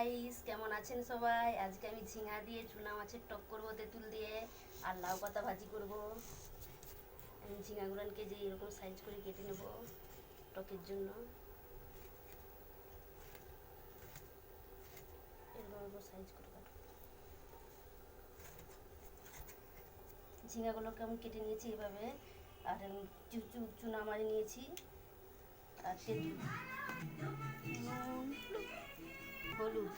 Guys, কেমন আছেন সবাই? আজকে আমি ঝিঙা দিয়ে চুনা মাছের টক করবো তেঁতুল দিয়ে, আর লাউ পাতা ভাজি করব। আমি ঝিঙাগুলোকে যে এরকম সাইজ করে কেটে নেব টকের জন্য। এরকম সাইজ করে কাটবো। ঝিঙাগুলোকে আমি কেটে নিয়েছি এভাবে, আর চুনা মারি নিয়েছি, আর তেঁতুল, হলুদ,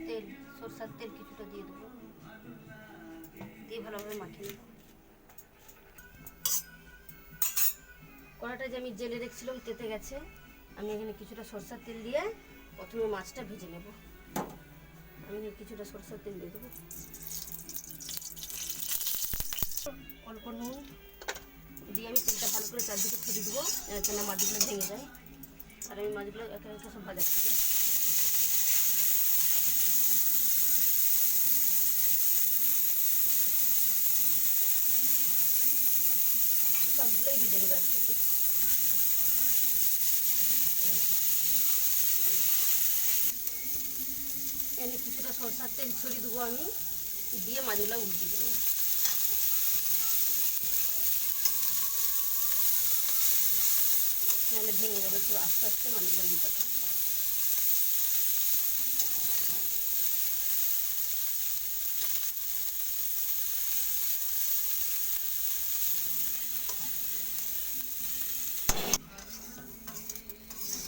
তেল, সরষার তেল কিছুটা দিয়ে দেবো, দিয়ে ভালোভাবে মাখিয়ে নেব। কড়াটা যে আমি জেলে রেখেছিলাম তেতে গেছে, আমি এখানে কিছুটা সরষার তেল দিয়ে প্রথমে মাছটা ভেজে নেব। আমি কিছুটা সরষার তেল দিয়ে দেবো, অল্প নুন দিয়ে আমি তেলটা ভালো করে চারদিকে ছড়িয়ে দেবো, যেন মাছগুলো ভেঙে যায়। আর আমি মাছগুলো একে একে সব ভাজা করবো। সবগুলোই ভেজে নেবো একসাথে। এনে কিছুটা সরষার তেল ছড়িয়ে দেবো আমি, দিয়ে মাছগুলো উল্টিয়ে দেবো। নাহলে ভেঙে যাবে, একটু আস্তে আস্তে মাছগুলো উল্টাতে হবে।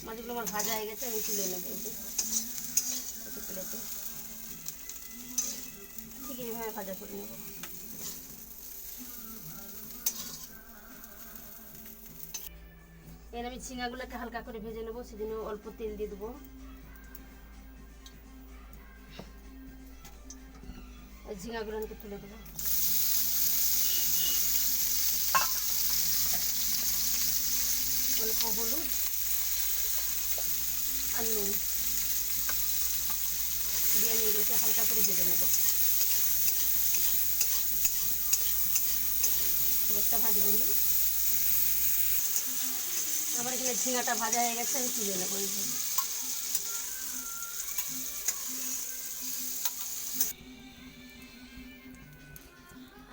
মাছগুলো আমার ভাজা হয়ে গেছে, আমি তুলে নেবো প্লেটে। ঠিক এইভাবে ভাজা করে নেব। এর আমি ঝিঙাগুলোকে হালকা করে ভেজে নেবো, সেজন্য অল্প তেল দিয়ে দেবো। ঝিঙাগুলোকে তুলে দেবো। অল্প হলুদ আর নুন দিয়ে আমি এগুলোকে হালকা করে ভেজে নেবো। খুব একটা ভাজবো নি। আমার এখানে ঝিঙাটা ভাজা হয়ে গেছে, আমি তুলে নেবো।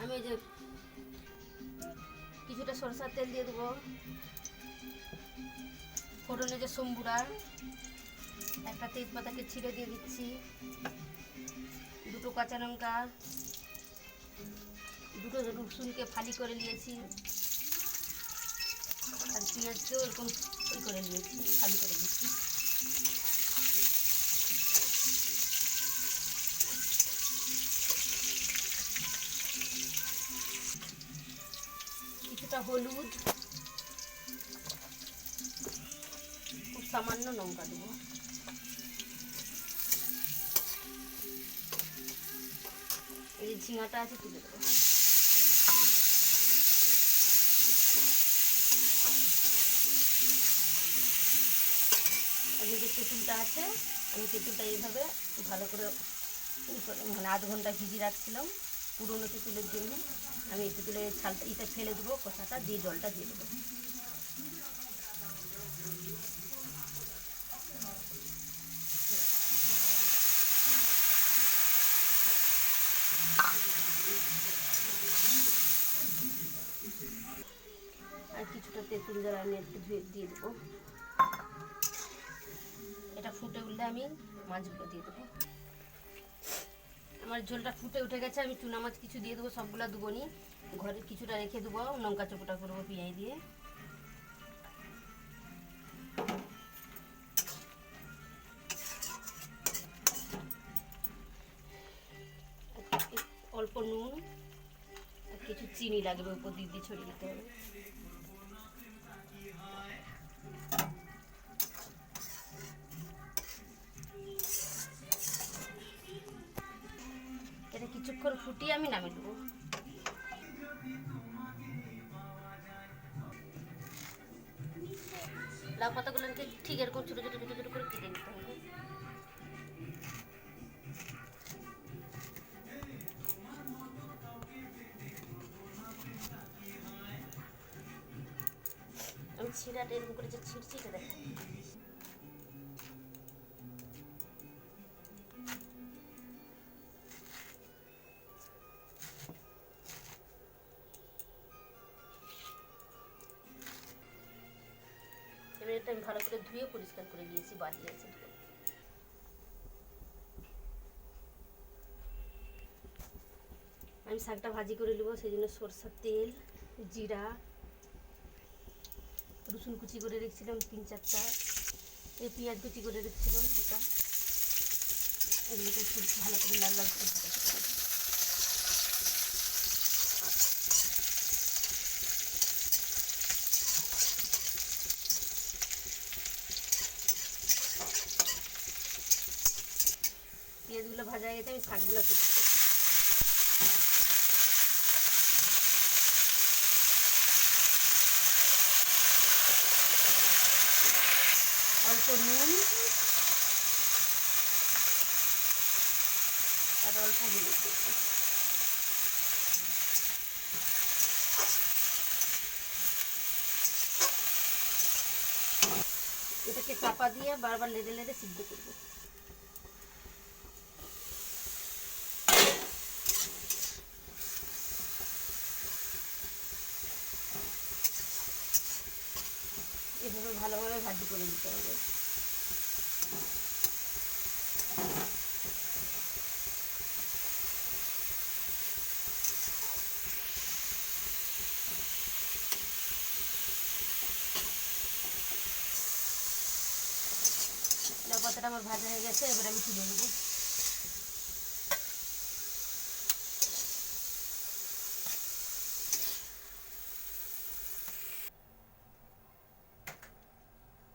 আমি এই যে কিছুটা সরষার তেল দিয়ে দেবো, ফোড়নে যে সম্বুরা, একটা তেজপাতাকে ছিঁড়ে দিয়ে দিচ্ছি, দুটো কাঁচা লঙ্কা, দুটো রসুনকে ফালি করে নিয়েছি, আর পেঁয়াজকেও এরকম করে নিয়েছি, ফালি করে নিয়েছি। কিছুটা হলুদ, খুব সামান্য লঙ্কা দেবো। এই ঝিঙাটা আছে তুলে দেবো। আর যে তেঁতুলটা আছে, আমি তেঁতুলটা এইভাবে ভালো করে মানে আধ ঘন্টা ভিজিয়ে রাখছিলাম পুরোনো তেঁতুলের জন্য। আমি এই তেঁতুলের ছালটা এটা ফেলে দেবো, কষাটা দিয়ে জলটা দিয়ে দেবো। আর কিছুটা তেঁতুল জল আমি একটু ধুয়ে দিয়ে দেবো। এটা ফুটে উঠলে আমি মাছগুলো দিয়ে দেবো। আমার ঝোলটা ফুটে উঠে গেছে, আমি চুনা মাছ কিছু দিয়ে দেবো, সবগুলো দেবো নি, ঘরে কিছুটা রেখে দেবো, লঙ্কা চোপটা করবো পেঁয়াজ দিয়ে। অল্প নুন আর কিছু চিনি লাগবে, উপর দিয়ে ছড়িয়ে দিতে হবে। এটা কিছুক্ষণ ফুটিয়ে আমি নামিয়ে দেবো। লাউ পাতাগুলোকে ঠিক এরকম ছোটো ছোটো ছোটো ছোটো করে কেটে নিতে হবে। আমি ছিঁড়াটা এরকম করে যে ছিঁড়ছি এটা দেখো। এটা আমি ভালো করে ধুয়ে পরিষ্কার করে নিয়েছি, বাড়ি আছে। আমি শাকটা ভাজি করে নেবো, সেই জন্য সরষের তেল, জিরা, রসুন কুচি করে রেখেছিলাম 3-4টা, এই পেঁয়াজ কুচি করে রেখেছিলাম 2টা, এগুলোকে একটু ভালো করে লাল লাল করে ভাজা করে নেবো। পেঁয়াজগুলো ভাজা হয়ে গেছে, আমি শাকগুলো তুলে দেবো। অল্প নুন আর অল্প হলুদ দেবো। এটাকে চাপা দিয়ে বারবার লেড়ে লেড়ে সিদ্ধ করবো। এভাবে ভালোভাবে ভাজি করে নিতে হবে। লাউ পাতাটা আমার ভাজা হয়ে গেছে, এবার আমি তুলে নেবো।